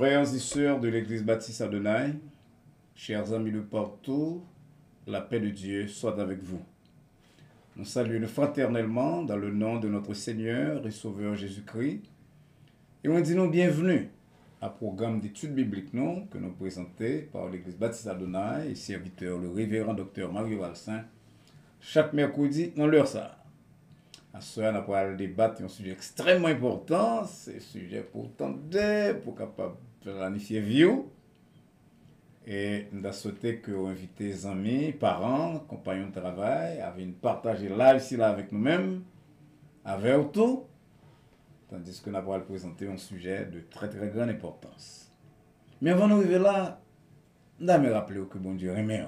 Frères et sœurs de l'Église baptiste Adonai, chers amis de partout, la paix de Dieu soit avec vous. Nous saluons fraternellement dans le nom de notre Seigneur et Sauveur Jésus-Christ et on dit nous bienvenue à programme d'études bibliques non, que nous présentons par l'Église baptiste Adonai et serviteur le révérend docteur Mario Valsin chaque mercredi dans l'heure ça. À ce moment, on va débattre un sujet extrêmement important, c'est un sujet pour tenter, pour capable planifier vie. Et nous avons souhaité que vous invitez les amis, parents, compagnons de travail, avec une partager live ici là avec nous-mêmes, avec tout, tandis que nous allons présenter un sujet de très très grande importance. Mais avant d'arriver là, nous allons me rappeler que bon Dieu remet.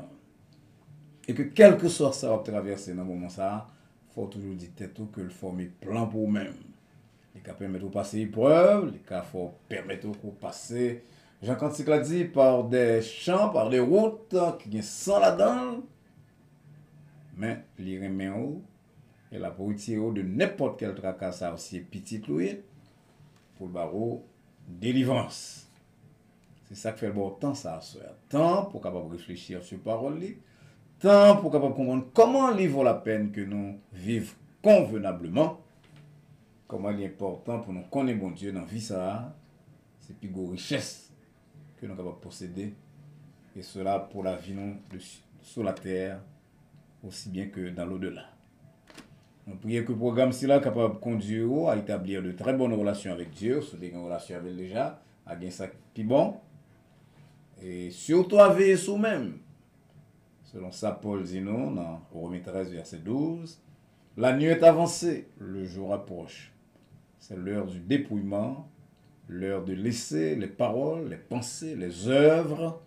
Et que quel que soit ça va traverser dans le moment ça, il faut toujours dire tout que le former plan pour vous-même. Les cas permettent de passer épreuve, les cas faut permettre de passer, Jean Cantique l'a dit, par des champs, par des routes qui sont sans là-dedans. Mais les remèdes, et la pour retirer de n'importe quel tracas, ça aussi petit loué, pour le barreau, délivrance. C'est ça qui fait le bon temps, ça, temps pour capable réfléchir sur parole, temps pour capable comprendre comment il vaut la peine que nous vivons convenablement, comment il est important pour nous connaître bon Dieu dans la vie, ça, c'est plus gros richesse que nous sommes capables de posséder, et cela pour la vie nous, sur la terre, aussi bien que dans l'au-delà. Nous prions que le programme est capable de conduire à établir de très bonnes relations avec Dieu, sur des relations avec déjà, à gagner ça qui bon, et surtout à veiller sur nous-mêmes. Selon ça, Paul dit nous, dans Romains 13, verset 12, la nuit est avancée, le jour approche. C'est l'heure du dépouillement, l'heure de laisser les paroles, les pensées, les œuvres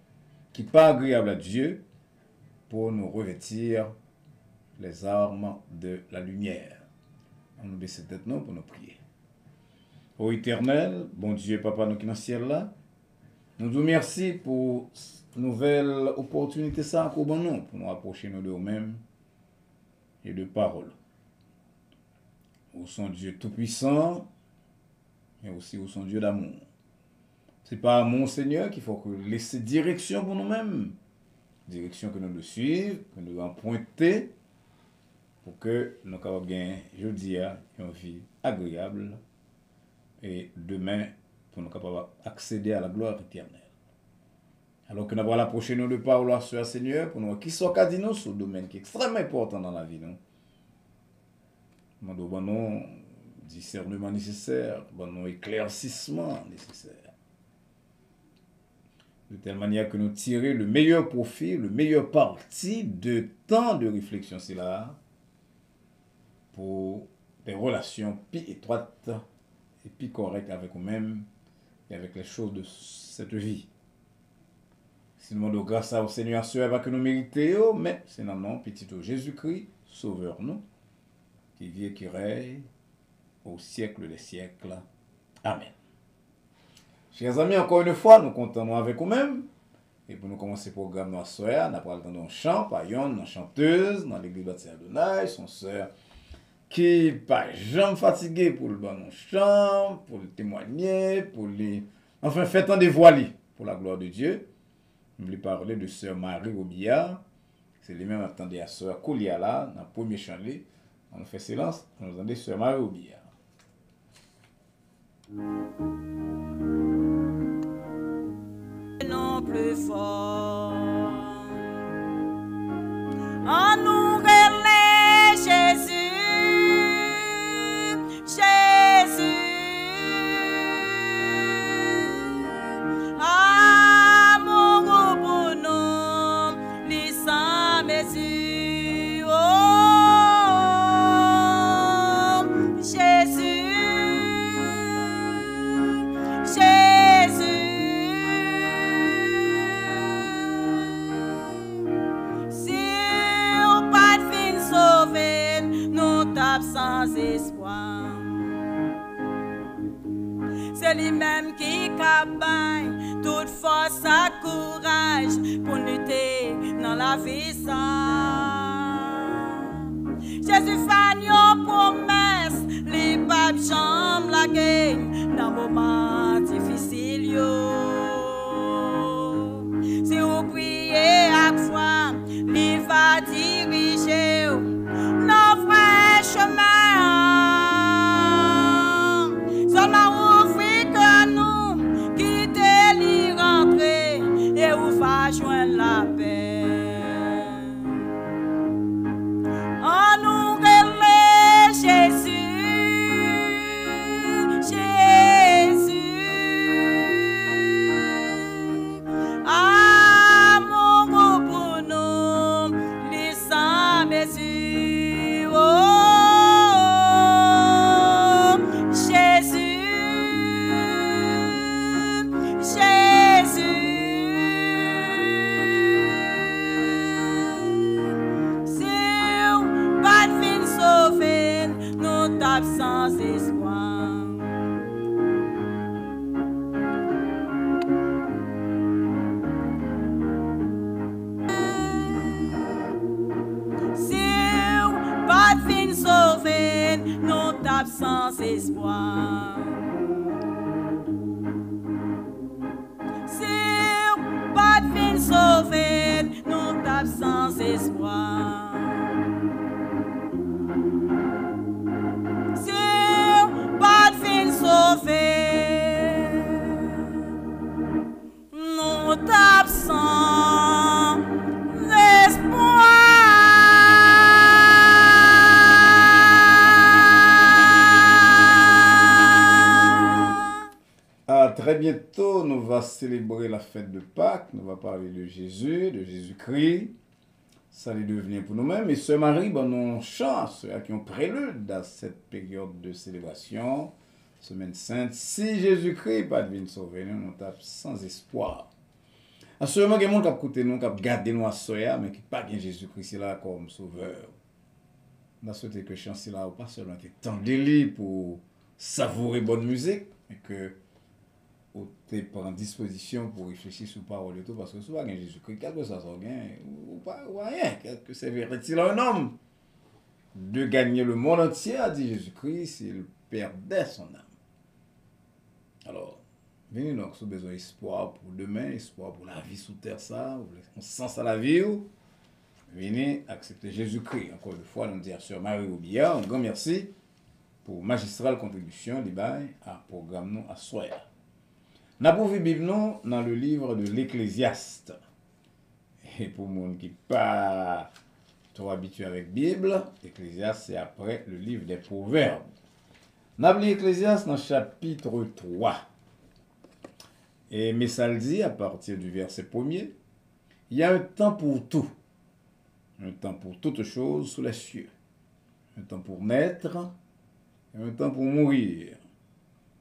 qui ne sont pas agréables à Dieu pour nous revêtir les armes de la lumière. On nous baisse tête nous pour nous prier. Ô Éternel, bon Dieu, Papa, nous qui dans le ciel là, nous vous remercions pour nouvelle opportunité ça pour nous approcher nous de nous-mêmes et de parole. Où sont Dieu tout-puissant, mais aussi où sont Dieu d'amour. C'est pas mon Seigneur qu'il faut que laisser direction pour nous-mêmes, direction que nous devons suivre, que nous devons pointer, pour que nous puissions gagner, je dis, une vie agréable et demain, pour nous capables accéder à la gloire éternelle. Alors que nous allons approcher nous de parole sur le Seigneur, pour nous qui soit qu'à dire nous sur le domaine qui est extrêmement important dans la vie. Nous avons discernement nécessaire, bon éclaircissement nécessaire. De telle manière que nous tirons le meilleur profit, le meilleur parti de temps de réflexion, c'est là, pour des relations plus étroites et plus correctes avec nous-mêmes et avec les choses de cette vie. Si nous demandons grâce au Seigneur, ce n'est pas que nous méritons, mais c'est dans le nom petit de Jésus-Christ, Sauveur nous, qui vit et qui règne au siècle des siècles. Amen. Chers amis, encore une fois, nous comptons avec vous-même. Et pour nous commencer le programme de la soeur, nous allons entendre un chant, par une chanteuse dans l'église baptiste Adonai, son sœur qui n'est pas jamais fatiguée pour le bon chant, pour le témoigner, pour les. Enfin, faites un dévoilé pour la gloire de Dieu. Je voulais parler de sœur Marie Robillard. C'est les mêmes attendez à sœur Koulia là, dans le premier chant. On fait silence, on entendait sœur Marie Robillard. Non plus fort. En nous relève Jésus, Jésus. Amour pour nous, les sans mesure. Oh, Jésus, Jésus. Sans espoir, c'est lui-même qui cabagne toute force et courage pour lutter dans la vie sans. Jésus fait une promesse, les papes jambe la gagne dans moment difficile yo. sans espoir. Pas fin sauvé, non tape sans espoir. Si pas fin sauvé, non tape sans espoir. Si pas fin sauvé, non tape sans espoir. Très bientôt, nous allons célébrer la fête de Pâques. Nous allons parler de Jésus, de Jésus-Christ. Ça allait devenir pour nous-mêmes. Et Sœur Marie, ben, nous chance qui ont prélude à cette période de célébration, Semaine Sainte. Si Jésus-Christ n'est pas devenu sauvé, nous tape sans espoir. Assurément, il y a des gens qui ont écouté nous, qui ont gardé nous à Soya, mais qui n'ont pas Jésus-Christ là comme sauveur. Nous souhaitons que chance là, pas seulement temps de pour savourer bonne musique, mais que tu prends disposition pour réfléchir sur la parole de tout, parce que souvent, Jésus-Christ, quelque chose ça gagne, ou pas, ou rien, que c'est vrai-il un homme de gagner le monde entier, a dit Jésus-Christ, s'il perdait son âme. Alors, venez donc, si vous avez besoin d'espoir pour demain, espoir pour la vie sous terre, ça, on sens à la vie, venez accepter Jésus-Christ. Encore une fois, nous dire sur Marie Oubia, un grand merci pour magistrale contribution, à programme nous à Soya. Nous avons vu Bible dans le livre de l'Ecclésiaste. Et pour les gens qui ne sont pas trop habitués avec la Bible, l'Ecclésiaste, c'est après le livre des Proverbes. Nous avons lu l'Ecclésiaste dans le chapitre 3. Et mais ça le dit, à partir du verset 1er, il y a un temps pour tout. Un temps pour toutes choses sous les cieux. Un temps pour naître et un temps pour mourir.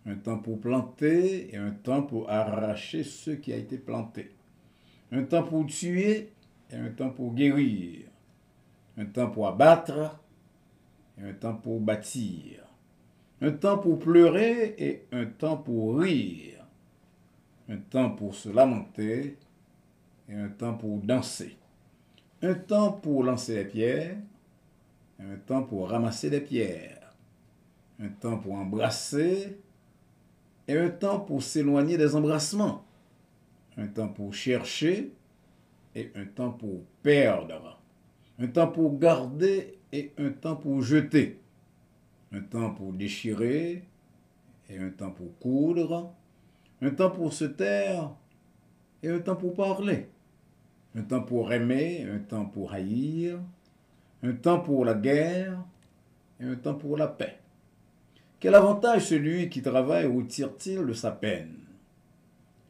Un temps pour planter et un temps pour arracher ce qui a été planté. Un temps pour tuer et un temps pour guérir. Un temps pour abattre et un temps pour bâtir. Un temps pour pleurer et un temps pour rire. Un temps pour se lamenter et un temps pour danser. Un temps pour lancer les pierres et un temps pour ramasser les pierres. Un temps pour embrasser et un temps pour s'éloigner des embrassements, un temps pour chercher et un temps pour perdre, un temps pour garder et un temps pour jeter, un temps pour déchirer et un temps pour coudre, un temps pour se taire et un temps pour parler, un temps pour aimer, un temps pour haïr, un temps pour la guerre et un temps pour la paix. Quel avantage celui qui travaille retire-t-il de sa peine?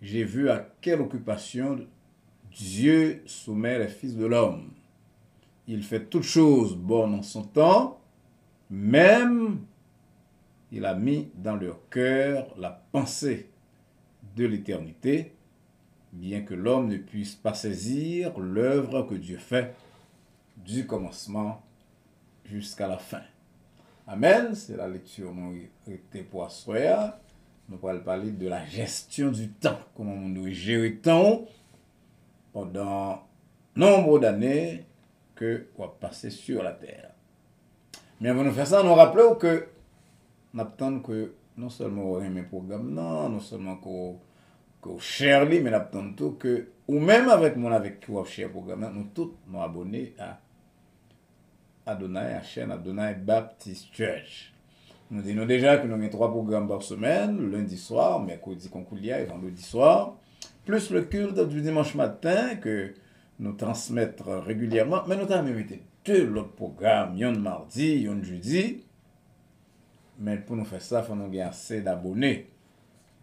J'ai vu à quelle occupation Dieu soumet les fils de l'homme. Il fait toutes choses bonnes en son temps, même il a mis dans leur cœur la pensée de l'éternité, bien que l'homme ne puisse pas saisir l'œuvre que Dieu fait du commencement jusqu'à la fin. Amen, c'est la lecture nous était pour Assoya. Nous allons parler de la gestion du temps, comment on doit gérer le temps pendant nombre d'années que on va passer sur la terre. Mais avant de faire ça, nous rappelons que nous attendons que non seulement on aime mes programmes, non seulement qu'on share mais nous attendons tout que, ou même avec mon avec qui on share programme, nous tous nous abonnés à Adonai, à la chaîne Adonai Baptist Church. Nous disons déjà que nous avons 3 programmes par semaine, le lundi soir, mercredi concoulia et vendredi soir, plus le culte du dimanche matin que nous transmettons régulièrement. Mais nous avons même été 2 autres programmes, un mardi, un jeudi. Mais pour nous faire ça, il faut nous avoir assez d'abonnés.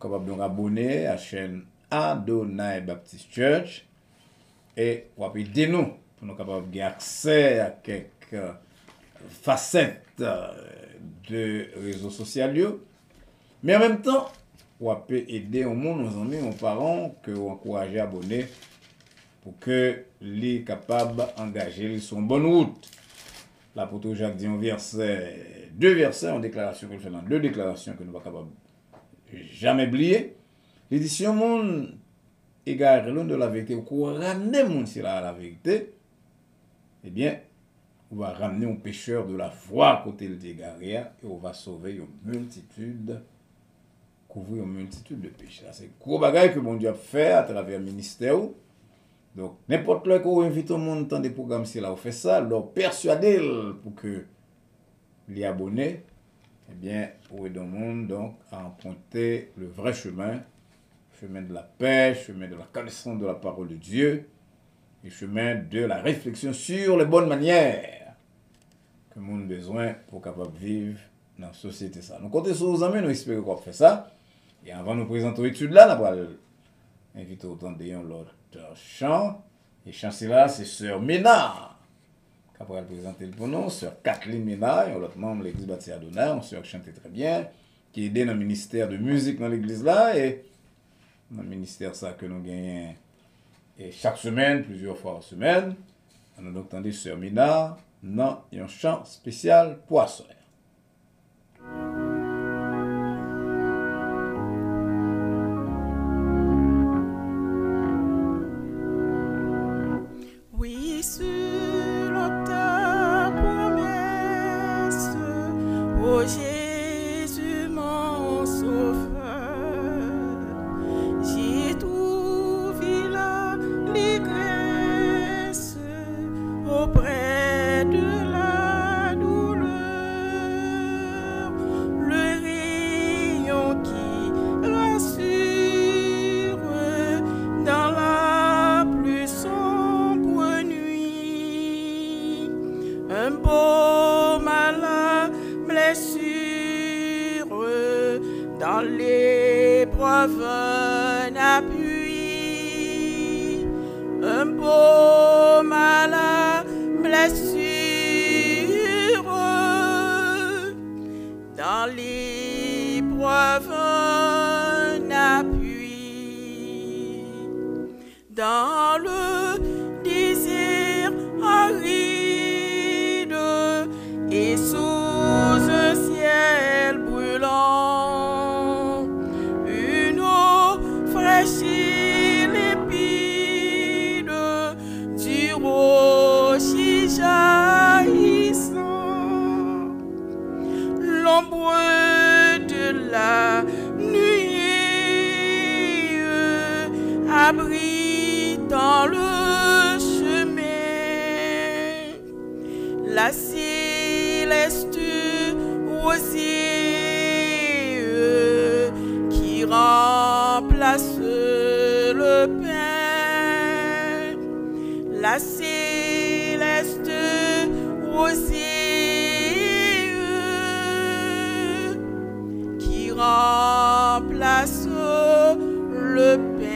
Capable de nous abonner à la chaîne Adonai Baptist Church et pour aider nous pour nous capables d'avoir accès à quelques facettes de réseaux sociaux. Mais en même temps, on peut aider au monde, nos amis, nos parents, que on encourage à abonner pour que les capables d'engager sur une bonne route. l'apôtre Jacques dit deux versets, en déclaration que nous faisons, deux déclarations que nous ne sommes pas capables jamais oublier. Il dit, si un monde égare l'un de la vérité, ou qu'on ramène le monde à la vérité, eh bien, on va ramener un pécheur de la foi à côté de égaré et on va sauver une multitude, couvrir une multitude de péchés. C'est un gros bagage que mon Dieu a fait à travers le ministère. Donc, n'importe quoi qu'on invite au monde dans des programmes, si là, on fait ça, leur persuader pour que les abonnés, eh bien, pour aider le monde donc, à emprunter le vrai chemin de la paix, chemin de la connaissance de la parole de Dieu, et chemin de la réflexion sur les bonnes manières que le monde a besoin pour capable vivre dans la société. Ça. Nous comptons sur vos amis, nous espérons qu'on fait ça. Et avant de nous présenter l'étude là, nous allons inviter autant l'autre chant. Et chant là, c'est Sœur Ménard qui va présenter pour nous, Sœur Kathleen Ménard, un autre membre de l'église baptiste Adonai, une sœur qui chantait très bien, qui aidait dans le ministère de musique dans l'église là, et dans le ministère ça que nous gagnons et chaque semaine, plusieurs fois par semaine. On a donc entendu Sœur Ménard dans un chant spécial pour la sœur. Oui, sur ta promesse, ô Jésus mon sauveur, j'ai trouvé l'allégresse auprès de la douleur, le rayon qui rassure dans la plus sombre nuit, un baume à la blessure, dans l'épreuve un appui, un baume à la blessure, dans l'épreuve un appui, dans le désert aride et sous un ciel brûlant, une eau fraîche et limpide du rocher jaillissant, l'ombre de la nuit abritant le chemin, la céleste rosier qui remplace le pain, la céleste rosier qui remplace le pain.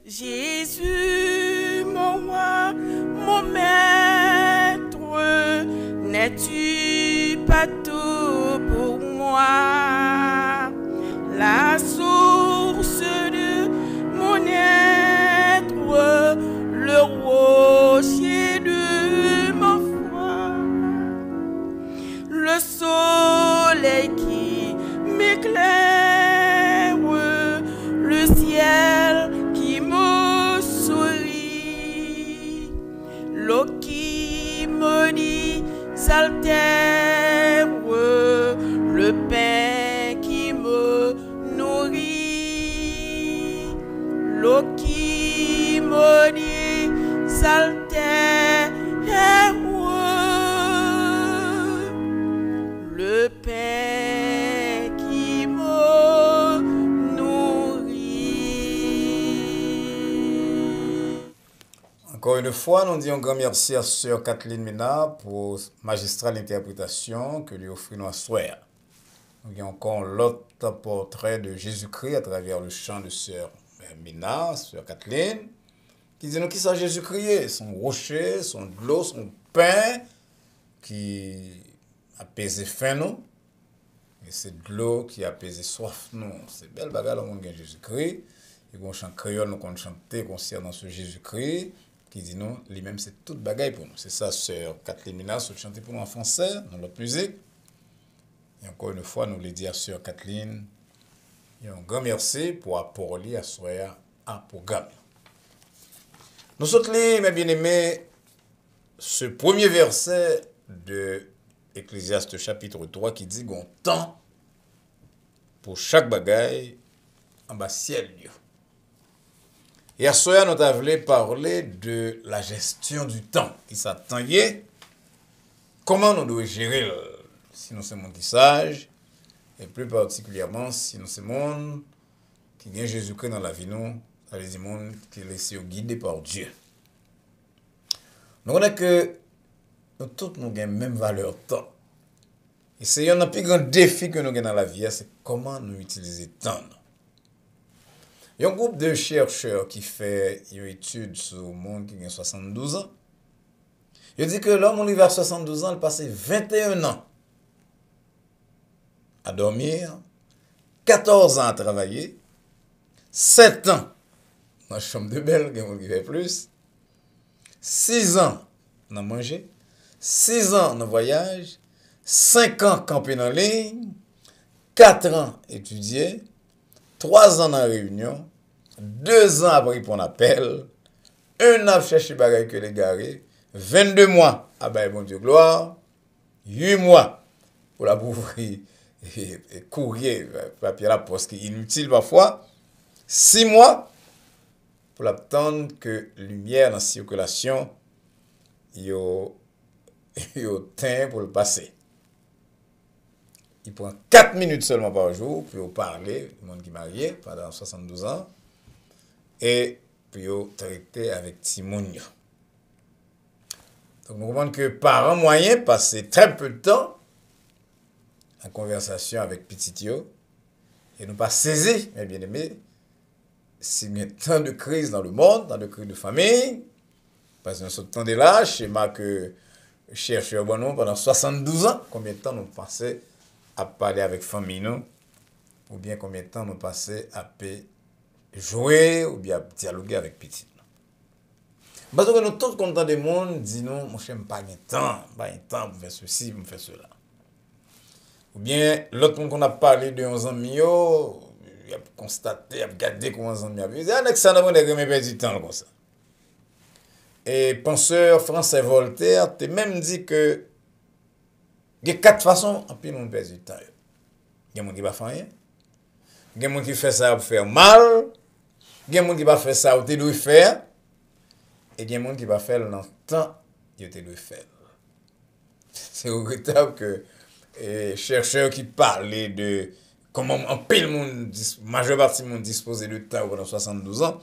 Jésus, mon roi, mon maître, n'es-tu pas tout pour moi? La source de mon être, le rocher de ma foi, le soleil qui m'éclaire, le ciel qui me sourit, l'eau qui me dit s'altère, le pain qui me nourrit, l'eau qui me dit s'altère, le pain qui me nourrit. Encore une fois, nous disons un grand merci à Sœur Kathleen Ménard pour magistrale interprétation que lui offrit notre soir. Nous avons encore l'autre portrait de Jésus-Christ à travers le chant de Sœur Ménard, Sœur Kathleen, qui dit nous qui c'est Jésus-Christ, son rocher, son de l'eau, son pain qui apaise faim nous. Et c'est de l'eau qui a apaisé soif, non. C'est belle bagarre, on gagne Jésus-Christ. Et qu'on chante créole, nous qu'on chante concernant ce Jésus-Christ, qui dit non, lui-même c'est toute bagaille pour nous. C'est ça, sœur Kathleen Minas, qui chante pour nous en français, dans notre musique. Et encore une fois, nous voulons dire à sœur Kathleen, et un grand merci pour apport à soir à programme. Nous sommes mes bien-aimés, ce premier verset de Ecclésiaste chapitre 3 qui dit qu'on temps pour chaque bagaille en bas ciel. Et à soir, nous avons parlé de la gestion du temps qui s'attend. Comment nous devons gérer si nous sommes qui sages, et plus particulièrement si nous sommes monde qui gagne Jésus-Christ dans la vie, nous, ça veut dire monde qui est laissé guidé par Dieu. Nous connaissons que nous tous nous avons même valeur temps. Et c'est un des plus grands défis que nous avons dans la vie, c'est comment nous utiliser le temps. Il y a un groupe de chercheurs qui fait une étude sur le monde qui a 72 ans. Il dit que l'homme arrive à 72 ans, il passe 21 ans à dormir, 14 ans à travailler, 7 ans dans la chambre de belle, qui fait plus, 6 ans dans manger, 6 ans dans voyage, 5 ans camper en ligne, 4 ans étudier, 3 ans dans la réunion, 2 ans après pour un appel, 1 an à chercher bagaille que les garés, 22 mois à bailler bon Dieu gloire, 8 mois pour la bouffer et courrier, papier à la poste qui est inutile parfois, 6 mois pour attendre que lumière dans la circulation yo teint pour le passer. Il prend 4 minutes seulement par jour pour parler, le monde qui est marié pendant 72 ans, et pour traiter avec Timonio. Donc, nous comprenons que par un moyen, passer très peu de temps en conversation avec Petitio, et nous pas saisir, mes bien-aimés, s'il y a tant de crises dans le monde, tant de crises de famille, parce que nous sommes de là, schéma que chercheur bon pendant 72 ans, combien de temps nous passons à parler avec famille, nous, ou bien combien de temps nous passons à jouer, ou bien à dialoguer avec petit. Parce que nous tous contents du monde, disons non, mon cher, pas de temps pour faire ceci, pour faire cela. Ou bien l'autre monde qu'on a parlé de 11 ans, il a constaté, il a regardé comment 11 ans, il a vu, ça n'a pas perdu du temps comme ça. Et penseur français Voltaire t'a même dit que il y a 4 façons en plus on perd du temps. Il y a des gens qui ne font rien. Il y a des gens qui font ça pour faire mal. Il y a des gens qui ne font ça pour te faire. Et il y a des gens qui ne font faire dans le temps que tu dois faire. C'est regrettable que les chercheurs qui parlaient de comment en pile monde, majeure partie du monde disposait de temps pendant 72 ans,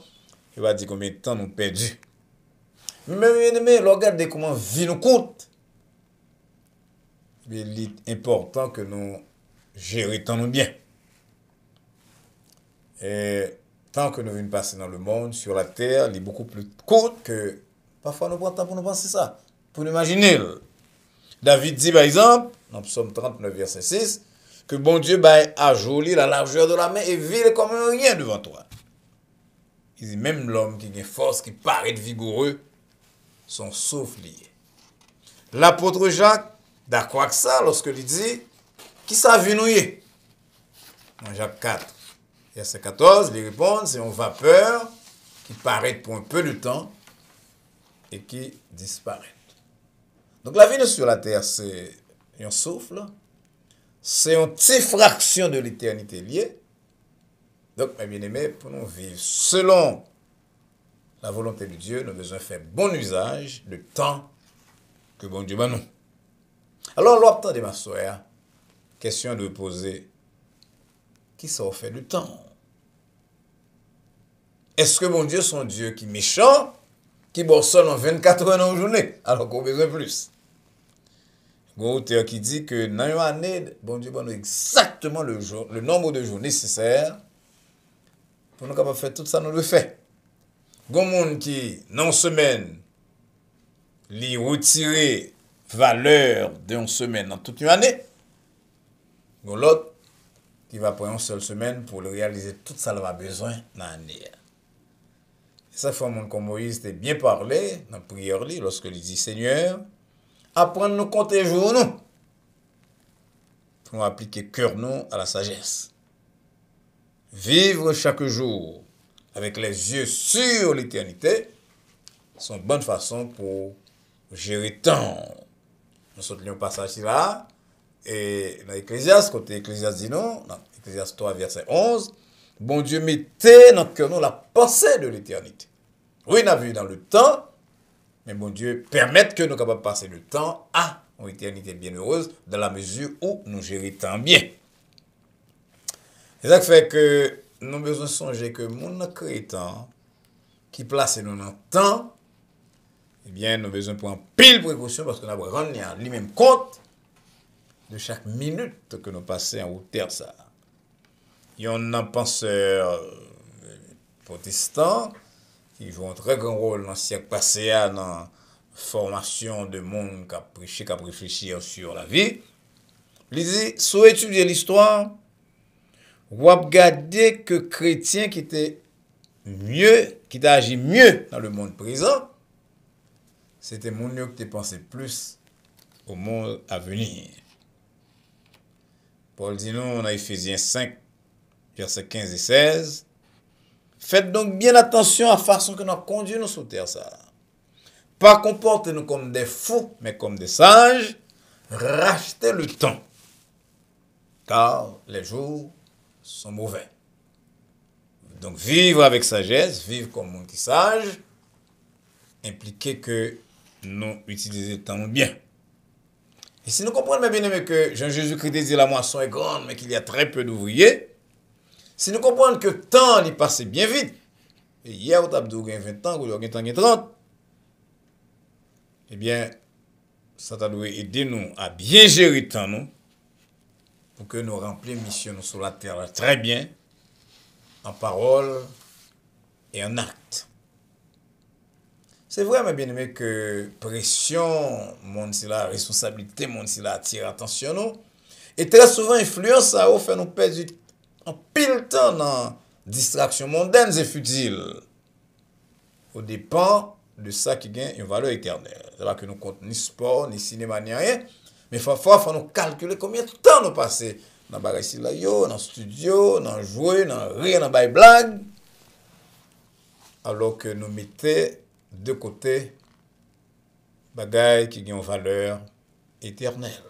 il va dire combien de temps nous perdu. Mais regardez comment vie nous coûte. Il est important que nous gérions bien. Et tant que nous venons passer dans le monde, sur la terre, il est beaucoup plus court que parfois nous prenons temps pour nous penser ça, pour nous imaginer. David dit par exemple, dans Psaume 39, verset 6, que bon Dieu a joli la largeur de la main et vile comme rien devant toi. Il dit même l'homme qui a une force, qui paraît vigoureux, son souffle lié. L'apôtre Jacques, d'accord avec ça, lorsque il dit, qui ça vinouillé? Dans Jacques 4, verset 14, il répond, c'est une vapeur qui paraît pour un peu de temps et qui disparaît. Donc la vie sur la terre, c'est un souffle, c'est une petite fraction de l'éternité liée. Donc, mes bien-aimés, pour nous vivre selon la volonté de Dieu, nous avons besoin de faire bon usage du temps que bon Dieu nous. Alors, l'autre de ma soeur, question de poser, qui ça fait du temps? Est-ce que bon Dieu, son Dieu qui est méchant, qui bosse seulement 24 heures dans une journée, alors qu'on a besoin de plus? Il y a un auteur qui dit que dans une année, bon Dieu donne exactement le nombre de jours nécessaires pour nous capables de faire tout ça, nous le faisons. Il y a un monde qui, dans une semaine, lui retire valeur d'une semaine dans toute une année. l'autre qui va prendre une seule semaine pour le réaliser tout ça, il va besoin dans l'année. Et ça fait un monde comme Moïse était bien parlé dans la prière, lorsque il dit Seigneur, apprendre nous compter jours nous, pour appliquer cœur nous à la sagesse. Vivre chaque jour avec les yeux sur l'éternité, c'est une bonne façon pour gérer le temps. Nous sommes au passage là, et dans l'Ecclésiaste, côté Ecclésiaste dit non, dans Ecclésiaste 3, verset 11, bon Dieu mettait dans le cœur nous la pensée de l'éternité. Oui, on a vu dans le temps, mais bon Dieu permet que nous soyons capables de passer le temps à une éternité bienheureuse dans la mesure où nous gérons le temps bien. C'est ça qui fait que nous avons besoin de songer que mon crétant qui place nous dans le temps, eh bien, nous avons besoin de prendre pile précaution parce que nous avons rendre lui-même compte de chaque minute que nous passons en haute terre. Ça. Il y a un penseur protestant qui joue un très grand rôle dans le siècle passé dans la formation de monde qui a prêché, qui a réfléchi sur la vie. Il dit, si vous étudiez l'histoire, vous regardez que chrétien qui était mieux, qui t'a agi mieux dans le monde présent, c'était mon Dieu qui pensait plus au monde à venir. Paul dit nous, dans Ephésiens 5, versets 15 et 16, faites donc bien attention à la façon que nous conduisons nous sur terre. Ça. Pas comportez-nous comme des fous, mais comme des sages, rachetez le temps, car les jours sont mauvais. Donc, vivre avec sagesse, vivre comme monde qui sage, impliquer que nous utilisons le temps bien. Et si nous comprenons bien aimé que Jean-Jésus-Christ dit la moisson est grande, mais qu'il y a très peu d'ouvriers, si nous comprenons que le temps il passe bien vite, et hier on a 20 ans, ou on a 30, eh bien, ça doit aider nous à bien gérer le temps, nous, pour que nous remplissions mission sur la terre très bien, en parole et en acte. C'est vrai, mais bien aimé, que pression, monde si la responsabilité, monde si la attire attention, nous, et très souvent influence ça au fait nous perdre en pile temps dans distractions mondaines et futiles. Au dépend de ça qui gagne une valeur éternelle. C'est pas que nous comptons ni sport, ni cinéma, ni rien, mais parfois, il faut nous calculer combien de temps nous passons dans le dans le studio, dans le jouer, dans le rire, dans le blague, alors que nous mettons de côté bagaille qui ont valeur éternelle.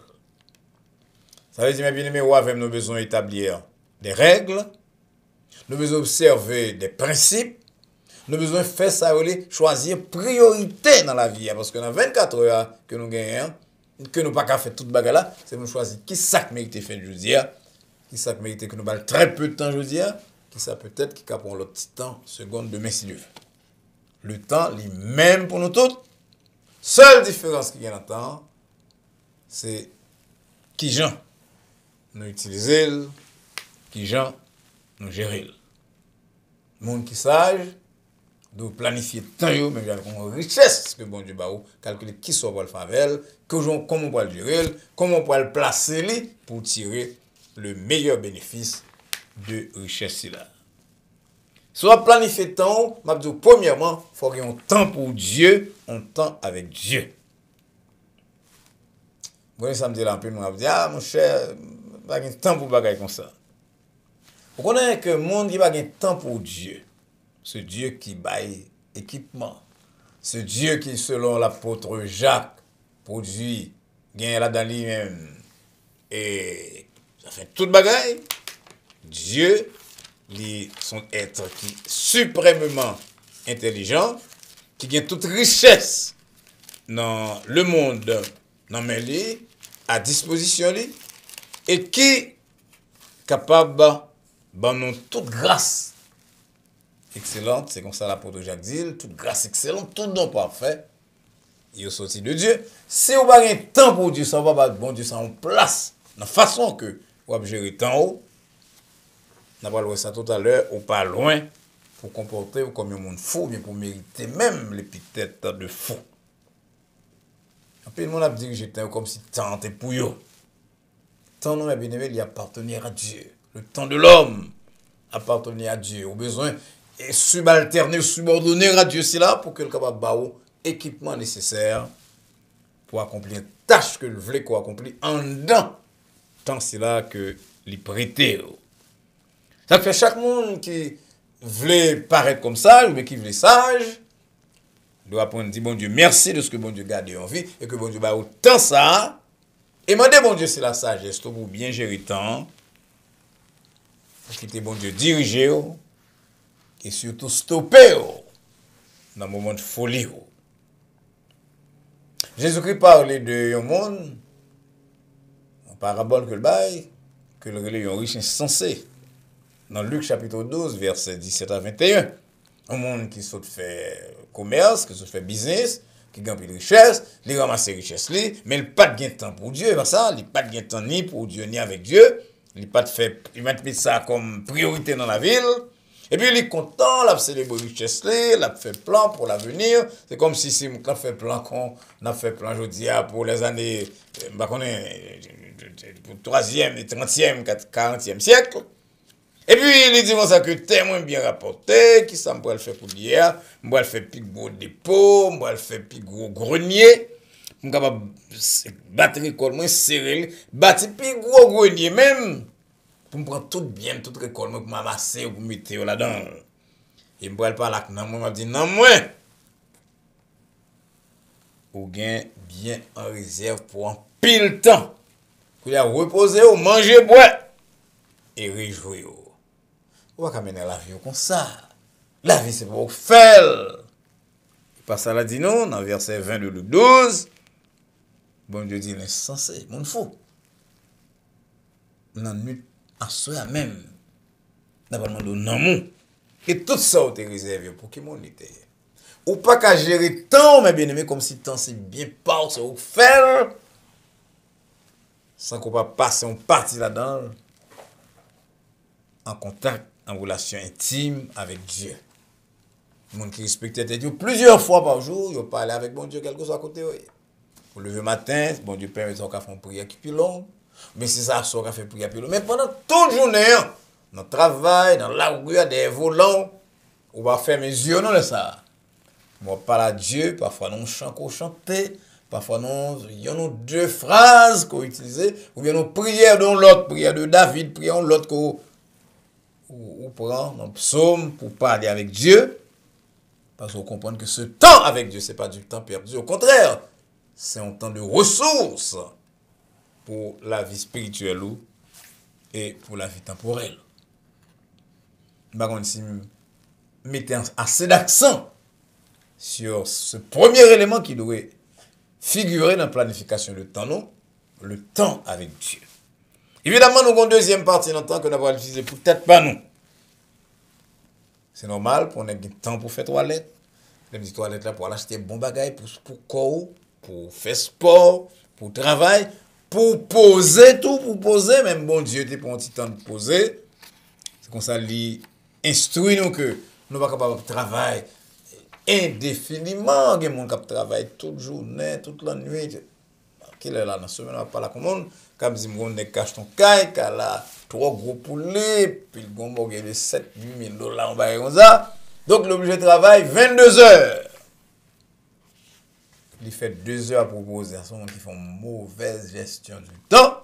Ça veut dire, mes bien-aimés, nous avons besoin d'établir des règles, nous avons besoin d'observer des principes, nous avons besoin de faire ça, choisir priorité dans la vie. Parce que dans 24 heures que nous gagnons, que nous n'avons pas fait toute bagaille là, c'est nous choisir qui ça mérite faire aujourd'hui, qui ça mérite que nous avons très peu de temps aujourd'hui, qui ça peut-être qui prend l'autre petit temps, seconde, demain si Dieu veut. Le temps, lui-même pour nous tous. Seule différence qu'il y a dans le temps, c'est qui gens nous utilisons, qui gens nous gérons. Le monde qui sage, doit planifier le temps, mais avec une richesse que bon Dieu ba ou, calculer qui soit pour le faire, comment on peut le gérer, comment on peut le placer pour tirer le meilleur bénéfice de richesse là. Soit planifier le temps, m'a dit premièrement, il faut qu'il y ait un temps pour Dieu, un temps avec Dieu. Bon, ça me dit là un peu, m'a dit, ah mon cher, pas de temps pour bagaille comme ça. Vous connaissez que le monde qui n'a pas de temps pour Dieu, ce Dieu qui baille équipement, ce Dieu qui, selon l'apôtre Jacques, produit, gagne là dans lui-même, et ça fait toute bagaille, Dieu, son être qui est suprêmement intelligent, qui gagne toute richesse dans le monde, dans mes lits, à disposition, et qui est capable de nous toute grâce excellente, c'est comme ça l'apôtre Jacques dit, toute grâce excellente, tout don parfait, il est sorti de Dieu. Si vous n'avez pas de temps pour Dieu, ça va pas bon Dieu, ça en place, dans la façon que vous avez géré le temps haut, on va voir ça tout à l'heure, ou pas loin, pour comporter comme un monde fou, bien pour mériter même l'épithète de fou. Après, le monde a dit que j'étais comme si temps était pour eux. temps, nous, bien aimé, il appartenait à Dieu. Le temps de l'homme appartenait à Dieu. Au besoin, et subalterner, subordonner à Dieu, c'est là pour que le capable baou équipement nécessaire pour accomplir une tâche que le voulait qu'on accomplit en dedans. Tant c'est là que les prêter. Ça fait chaque monde qui voulait paraître comme ça, mais qui voulait sage, doit apprendre à dire, bon Dieu, merci de ce que bon Dieu garde en vie, et que bon Dieu va autant ça, et demander, bon Dieu, c'est la sagesse, pour bien gérer le temps, pour quitter bon Dieu diriger, et surtout stopper, dans le moment de folie. Jésus-Christ parlait de un monde, en parabole que le bail, que le relais est riche insensé. Dans Luc chapitre 12, versets 17 à 21, un monde qui saute fait commerce, qui saute fait business, qui gagne de richesse, il ramasse ses richesses, mais il n'a pas de temps pour Dieu, ça, il n'a pas de temps ni pour Dieu, ni avec Dieu, il met ça comme priorité dans la ville, et puis il est content, il a célébré richesse, il a fait plan pour l'avenir, c'est comme si on a fait plan qu'on a fait plan, je dis, pour les années, pour le 3e, 30e, 40e siècle. Et puis, il dit ça que témoin bien rapporté, qui ça me le faire pour hier, moi le faire plus gros dépôt, moi le faire plus gros grenier, on capable battre récolte moins serré, battre plus gros grenier même pour me prendre tout bien toute récolte pour m'amasser ou pour mettre là-dedans. Et me pas là non moi dit non moi. Ou gain bien en réserve pour un pile temps. Pour y reposer ou manger boire et réjouir. On va mener la vie comme ça. La vie, c'est pour faire. Pas ça, là, dit non, dans verset 20 de Luc 12. Bon Dieu dit l'insensé, mon fou. Dans nuit, à soi même. D'abord, non, mon. Et tout ça, on te réservé pour qui mon était. Ou pas qu'à gérer tant, mes bien-aimés, comme si tant c'est bien passé au faire. Sans qu'on va passer un parti là-dedans. En contact, en relation intime avec Dieu. Le monde qui respecte Dieu plusieurs fois par jour, il parle avec bon Dieu quelque chose à côté. Pour lever matin, bon Dieu permet qu'on fasse une prière qui est plus longue. Mais c'est ça, qu'on fait une prière plus longue. Mais pendant toute journée, dans le travail, dans la rue, des volants, on va faire mes yeux, non, ça. On parle à Dieu, parfois nous chantons, parfois nous avons deux phrases qu'on utilise, ou bien nous prières dans l'autre, prière de David, prière dans l'autre qu'on ou prend dans le psaume pour parler avec Dieu, parce qu'on comprend que ce temps avec Dieu, ce n'est pas du temps perdu. Au contraire, c'est un temps de ressources pour la vie spirituelle et pour la vie temporelle. Par contre, si mettez assez d'accent sur ce premier élément qui doit figurer dans la planification du temps, non? Le temps avec Dieu. Évidemment, nous avons une deuxième partie dans le temps que nous avons utilisé peut-être pas nous. C'est normal pour nous avoir du temps pour faire toilette. Les petites toilettes là pour acheter bon bagage pour corps, pour faire sport, pour travail, pour poser tout, pour poser. Même bon Dieu, tu prends un petit temps de poser. C'est comme ça, il instruit nous que nous ne sommes pas capables de travailler indéfiniment. Il y a des gens qui travaillent toute journée, toute la nuit. Qui est là dans ce moment, pas la commande. Comme si on cache ton caille, qu'il a 3 gros poulets, puis le gombo de 7 000 $, on va comme ça. Donc l'objet de travail, 22 heures. Il fait 2 heures à proposer à ceux qui font mauvaise gestion du temps.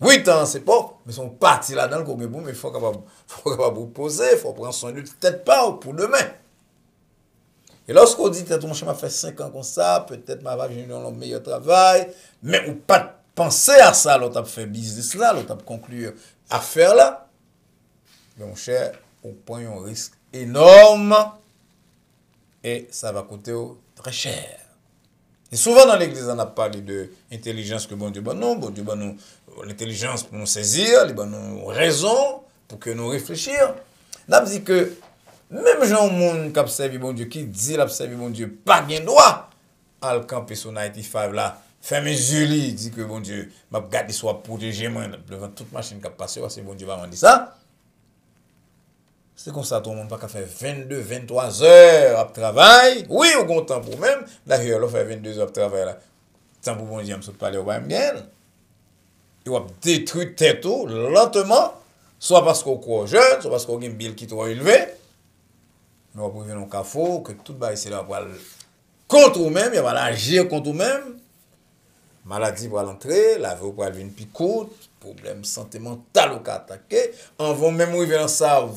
8 ans, c'est pas, mais ils sont partis là-dedans, mais il faut capable poser, il faut prendre soin de peut-être pas pour demain. Et lorsqu'on dit, peut-être mon chemin fait 5 ans comme ça, peut-être ma va venir dans le meilleur travail, mais ou pas penser à ça, l'autre a fait business là, l'autre a conclu affaire là, mais mon cher, on prend un risque énorme et ça va coûter très cher. Et souvent dans l'église, on a parlé de intelligence que bon Dieu, bon Dieu, nous l'intelligence pour nous saisir, nous raison pour que nous réfléchir. On a dit que même Jean monde qui a servi bon Dieu, qui dit l'a servi bon Dieu, pas bien droit à le camper sur 95 là, fait mes yeux, dit que bon Dieu m'a gardé soit protégé moi devant toute machine qui a passé, parce que bon Dieu va m'en dire ça. C'est comme ça tout le monde pas faire 22 23 heures de travail. Oui, au bon temps pour même. D'ailleurs, on fait 22 heures de travail là. Temps pour bon Dieu me saute parler au bien. il va détruire tête lentement, soit parce qu'on croit jeune, soit parce qu'on a une bille qui est trop élevée. Mais on va priver dans le que tout va essayer d'avoir contre vous-même, il va agir contre vous-même. Maladie pour l'entrée, la vie pour venir picoute, problème santé mentale ou attaqué. On va même arriver dans ça,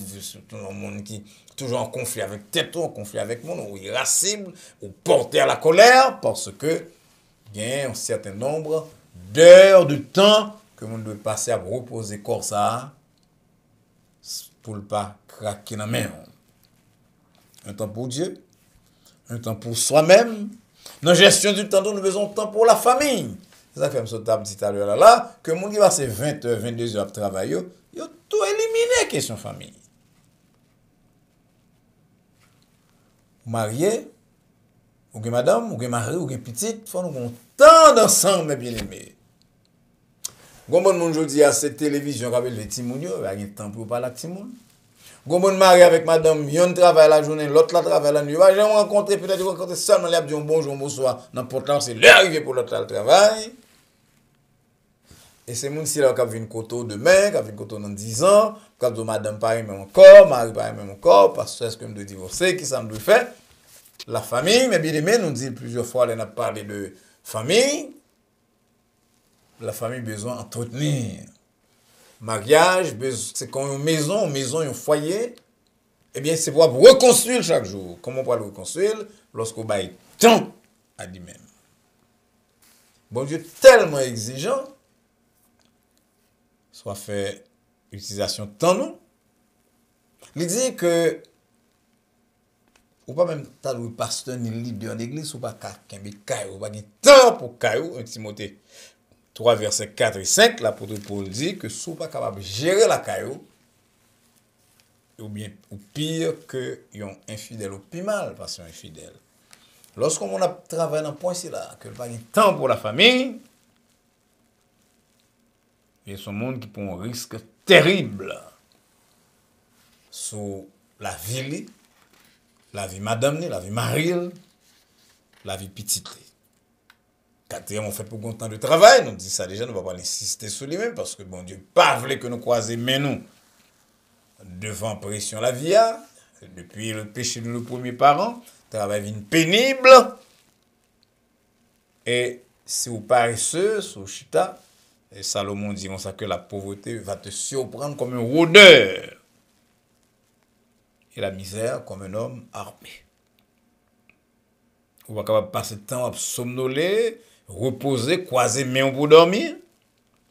tout le monde qui toujours en conflit avec tête, en conflit avec monde, ou irascible, ou porté à la colère, parce que il y a un certain nombre d'heures de temps que on doit passer à reposer corps ça pour ne pas craquer dans la main. Un temps pour Dieu, un temps pour soi-même. Dans la gestion du temps, nous avons besoin de temps pour la famille. C'est ça que je me dit tout à l'heure là, que mon qui va c'est 20 heures, 22 heures de travail, il a tout éliminé question famille. Vous mariez, ou que madame, ou que mari, ou que petite, il faut nous avoir tant d'ensemble, mes bien-aimés. Quand on dit à cette télévision, avec les Timounio, il y a un temps pour parler avec Timoun. Quand on marie avec madame, il travaille la journée, l'autre la travaille la nuit. J'ai rencontré, peut-être rencontrer seulement les dit bonjour, bonsoir, n'importe là, c'est l'arrivée pour l'autre le travail. Et c'est moun si là qui a vu une coteau demain, qui a vu une coteau dans 10 ans, qui a dit madame pareil même encore, mari pareil même encore, parce que est-ce que je dois divorcer, qui ça me doit faire? La famille, mais bien aimé, nous dit plusieurs fois, on a parlé de famille. La famille besoin d'entretenir. Mariage, c'est quand une maison, un foyer, eh bien, c'est pour reconstruire chaque jour. Comment on peut le reconstruire? Lorsqu'on baille temps à lui-même. Bon Dieu, tellement exigeant, soit fait utilisation de temps, nous. Il dit que, ou pas même t'as le pasteur ni leader d'église, ou pas quelqu'un, mais caillou, ou pas de temps pour caillou, un Timothée 3, versets 4 et 5, l'apôtre Paul dit que si vous pas capable de gérer la caillou, ou bien, ou pire que yon infidèle, ou plus mal, parce que infidèle. Lorsqu'on a travaillé dans le point ci là, que pas de temps pour la famille, il y a ce monde qui prend un risque terrible sur la vie, madame, la vie mari, la vie petite. Quatrième, on fait pour bon temps de travail, nous dit ça déjà, nous ne va pas insister sur lui-même, parce que bon Dieu, pas voulait que nous croisions, mais nous, devant pression la vie, depuis le péché de nos premiers parents, travail vient pénible, et si vous paresseux, sur chita, et Salomon dit comme ça que la pauvreté va te surprendre comme un rôdeur, et la misère comme un homme armé. Vous ne pouvez pas capable de passer le temps à somnoler, reposer, croiser main pour dormir.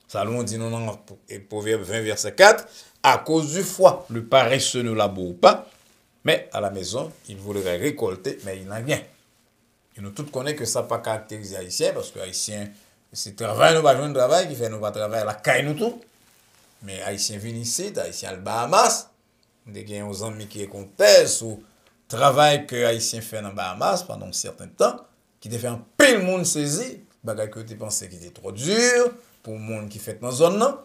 Salomon dit non, non, et Proverbe 20, verset 4, à cause du foie, le paresseux ne laboure pas, mais à la maison, il voudrait récolter, mais il n'a rien. Et nous tous connaissons que ça n'a pas caractérisé Haïtien, parce que Haïtien, c'est travail, nous pas besoin de travail, qui fait nous pas travailler la caille nous tout. Mais Haïtien vient ici, Haïtien le Bahamas, des gens aux amis qui est contestent ou travail que Haïtien fait dans Bahamas pendant un certain temps, qui te fait un pile monde saisi, bagay que tu pensais qui était trop dur pour le monde qui fait dans la zone là,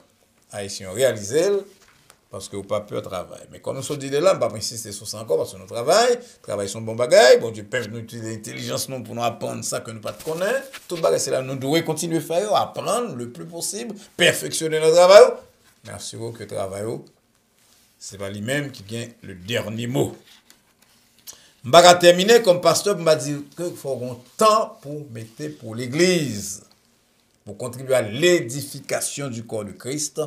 Haïtien réalisé parce que vous pas peur de travail. Mais comme nous sommes dit là, on ne va pas insister sur ça encore parce que nous travail sont bon bagay, bon Dieu peut nous utiliser l'intelligence nous pour nous apprendre ça que nous pas connaître. Tout bagay c'est là nous devons continuer à faire, apprendre le plus possible, perfectionner notre travail. Mais assurez-vous que le travail c'est pas lui-même qui gagne le dernier mot. Je vais terminer comme pasteur pour me dire qu'il faut un temps pour mettre pour l'église, pour contribuer à l'édification du corps de Christ,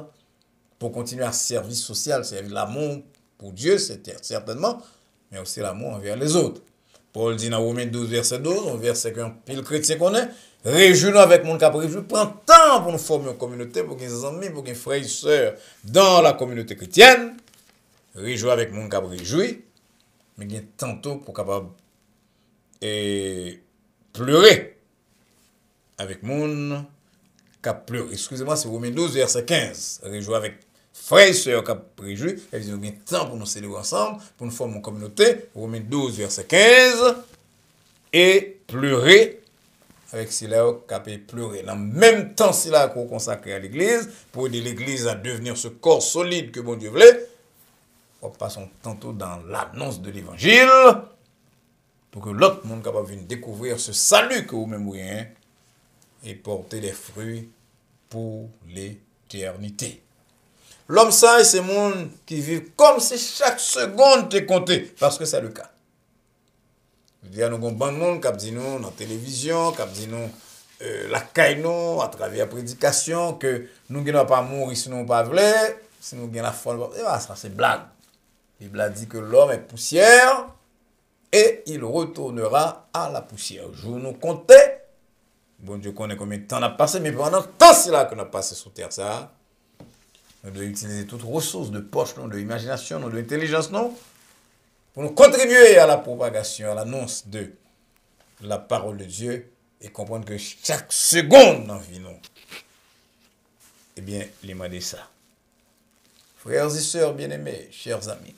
pour continuer à service social, servir l'amour pour Dieu, c'est certainement, mais aussi l'amour envers les autres. Paul dit dans Romains 12, verset 12, un verset qu'un pile chrétien connaît, réjouis-nous avec mon cap réjoui, prends temps pour nous former une communauté, pour qu'il y ait des amis, pour qu'il y ait des frères et sœurs dans la communauté chrétienne. Réjouis avec mon cap réjoui, mais il y a tantôt pour capable et pleurer avec mon cap pleurer. Excusez-moi, c'est Romains 12, verset 15. Réjouis avec frères et sœurs qui réjouis, et il y a temps pour nous célébrer ensemble, pour nous former une communauté. Romains 12, verset 15. Et pleurer avec cela qui pleurer. Dans le même temps, cela qu'on consacre à l'église, pour aider l'église à devenir ce corps solide que bon Dieu voulait. On passe tantôt dans l'annonce de l'évangile pour que l'autre monde capable de découvrir ce salut que vous-même vous et porter les fruits pour les l'éternité. L'homme ça, c'est monde qui vit comme si chaque seconde te comptait, parce que c'est le cas. Il y a nous bon monde qui dit nous dans la télévision, qui dit nous la caille nous à travers la prédication que nous n'allons pas mourir si nous pas voulons, si nous gagnons la foi. Ça c'est blague. La Bible a dit que l'homme est poussière et il retournera à la poussière. Jour nous compter. Bon Dieu connaît combien de temps on a passé, mais pendant le temps c'est là qu'on a passé sur terre ça. Nous devons utiliser toutes ressources de poche, de l'imagination, de l'intelligence, non, pour nous contribuer à la propagation, à l'annonce de la parole de Dieu et comprendre que chaque seconde dans la vie, non, eh bien, il m'a dit ça. Frères et sœurs bien-aimés, chers amis,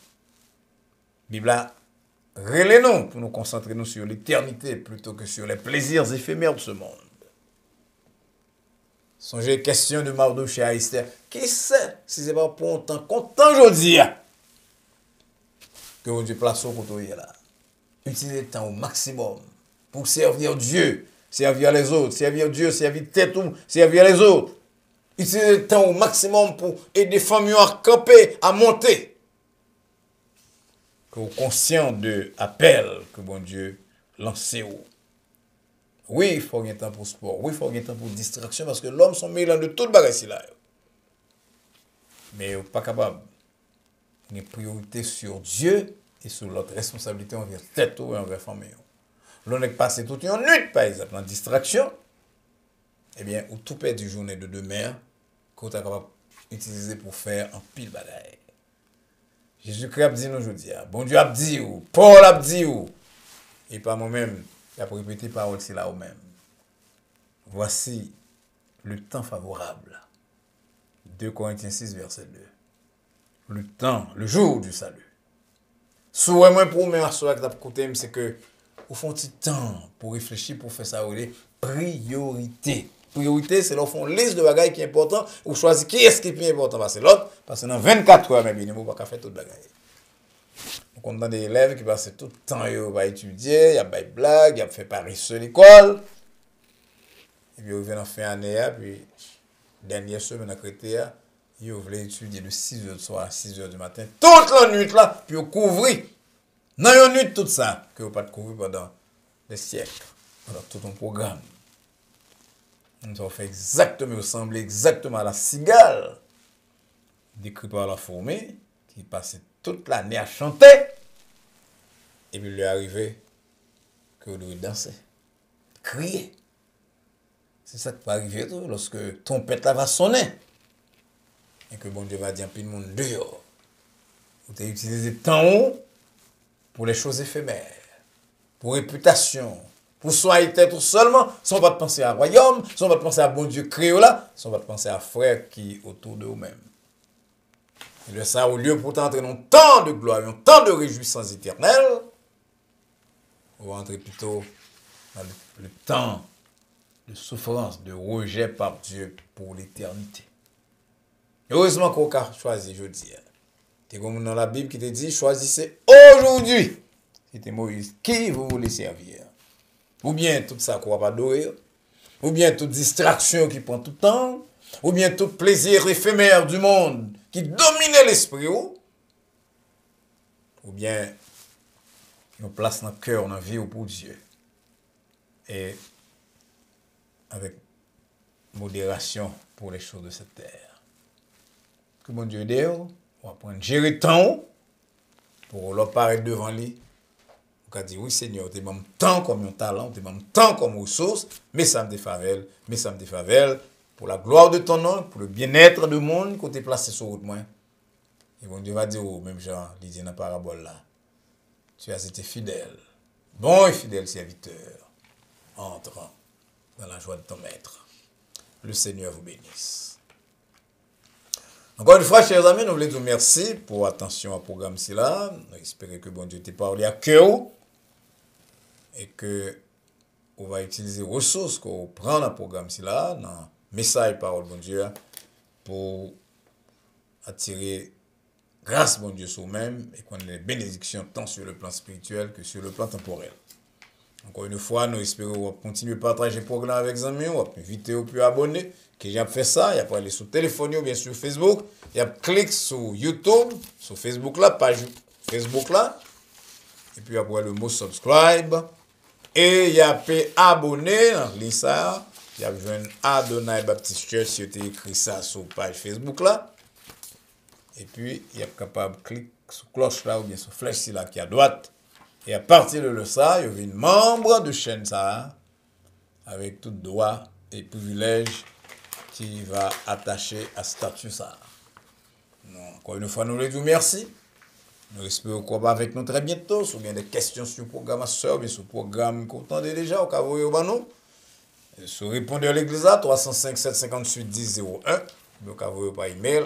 Bible a relé nous pour nous concentrer nous sur l'éternité plutôt que sur les plaisirs éphémères de ce monde. Songez question de Mardochée à Esther. Qui sait si ce n'est pas pour un temps content aujourd'hui que Dieu place au côté là. Utilisez le temps au maximum pour servir Dieu, servir les autres, servir Dieu, servir tête ou servir les autres. Utilisez le temps au maximum pour aider les familles à camper, à monter. Que vous conscient de l'appel que bon Dieu lance. Oui, il faut gagner temps pour sport. Oui, il faut gagner temps pour distraction parce que l'homme sont mêlés de toute bagage là. Mais pas capable. Une priorité sur Dieu et sur notre responsabilité envers tête ou envers famille. L'on est passé toute une nuit, par exemple, en distraction. Eh bien, ou tout perd du journée de demain qu'on est capable d'utiliser pour faire un pile bagaille. Jésus-Christ a dit nous aujourd'hui, bon Dieu a dit ou, Paul a dit ou, et pas moi-même. Il a répété parole c'est là ou même. Voici le temps favorable. 2 Corinthiens 6, verset 2. Le temps, le jour du salut. Souhait moi pour moi, c'est que, au fond, petit temps pour réfléchir, pour faire ça, priorité. Priorité, c'est là, au fond, liste de bagailles qui est important, ou choisir qui est-ce qui est plus important, parce que l'autre, parce que dans 24 heures, même, il ne faut pas faire toute bagaille. On a des élèves qui passent tout le temps à étudier, il y a des blagues, il y a fait paresseux à l'école. Et puis, ils viennent en fin d'année, puis, dernière semaine à Crété, ils voulaient étudier de 6h du soir à 6h du matin, toute la nuit là, puis ils couvrir. Dans une nuit, tout ça, que vous pas couvrir pendant des siècles, pendant tout un programme. Nous avons fait exactement, ressemblé exactement à la cigale, décrit par la fourmi, qui passait toute l'année à chanter. Et puis, il lui est arrivé que vous devez danser, crier. C'est ça qui peut arriver lorsque ton pète là va sonner. Et que bon Dieu va dire, puis le monde dehors. Vous avez utilisé temps pour les choses éphémères, pour réputation, pour soigner tout seulement, sans pas penser à royaume, sans pas penser à bon Dieu créé là, sans pas penser à frère qui autour de vous-même. Et de ça, au lieu pour entrer dans tant de gloire, un temps de réjouissance éternelle, vous entrez plutôt dans le temps de souffrance, de rejet par Dieu pour l'éternité. Heureusement qu'on a choisi aujourd'hui. C'est comme dans la Bible qui te dit, choisissez aujourd'hui. C'était Moïse. Qui vous voulez servir? Ou bien tout ça qu'on va pas adorer, ou bien toute distraction qui prend tout le temps, ou bien tout plaisir éphémère du monde qui domine l'esprit, ou bien nous place dans le cœur, dans la vie pour Dieu. Et avec modération pour les choses de cette terre. Que mon Dieu aide, on va prendre gérer le temps pour leur paraître devant lui. On va dire, oui Seigneur, tu m'as tant comme un talent, tu m'as tant comme ressource, mais ça me défavelle, pour la gloire de ton nom, pour le bien-être du monde qu'on t'est placé sur route moi. Et mon Dieu va dire, oh, même Jean, il dit dans la parabole là, tu as été fidèle, bon et fidèle serviteur, entrant dans la joie de ton maître. Le Seigneur vous bénisse. Encore une fois, chers amis, nous voulons vous remercier pour l'attention au programme là. Nous espérons que bon Dieu t'ait parlé à cœur et que on va utiliser les ressources qu'on prend dans le programme là, dans le message parole bon Dieu, pour attirer grâce bon Dieu sur nous-mêmes et qu'on ait des bénédictions tant sur le plan spirituel que sur le plan temporel. Encore une fois, nous espérons continuer à partager le programme avec les amis, on va inviter aux plus abonnés, qui j'ai fait ça, il y a pas aller sur téléphone ou bien sur Facebook, il y a clic sur YouTube, sur Facebook là, page Facebook là, et puis après le mot subscribe, et il y a pu abonner, ça, il y a besoin Adonai Baptist Church, si tu écrit ça sur page Facebook là, et puis il y a capable de cliquer sur cloche là ou bien sur flèche là qui est à droite. Et à partir de ça, il y a une membre de chaîne ça, avec tout droit et privilège qui va attacher à statut ça. Non, encore une fois, nous les disons merci. Nous espérons qu'on va avec nous très bientôt. Si vous avez des questions sur le programme Sœur, bien sur le programme qu'on entendait déjà, au cas où vous avez sur répondeur l'église à 305 758 10 01. Au cas où vous avez par email,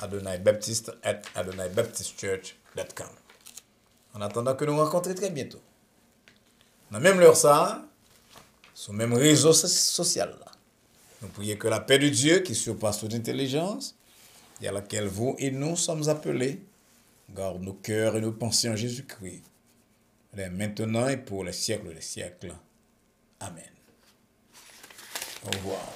adonaibaptist@adonaibaptistchurch.com. En attendant que nous rencontrions très bientôt. Dans même l'heure ça, sur le même réseau social là. Nous prions que la paix de Dieu, qui surpasse toute intelligence, et à laquelle vous et nous sommes appelés, garde nos cœurs et nos pensées en Jésus-Christ, maintenant et pour les siècles des siècles. Amen. Au revoir.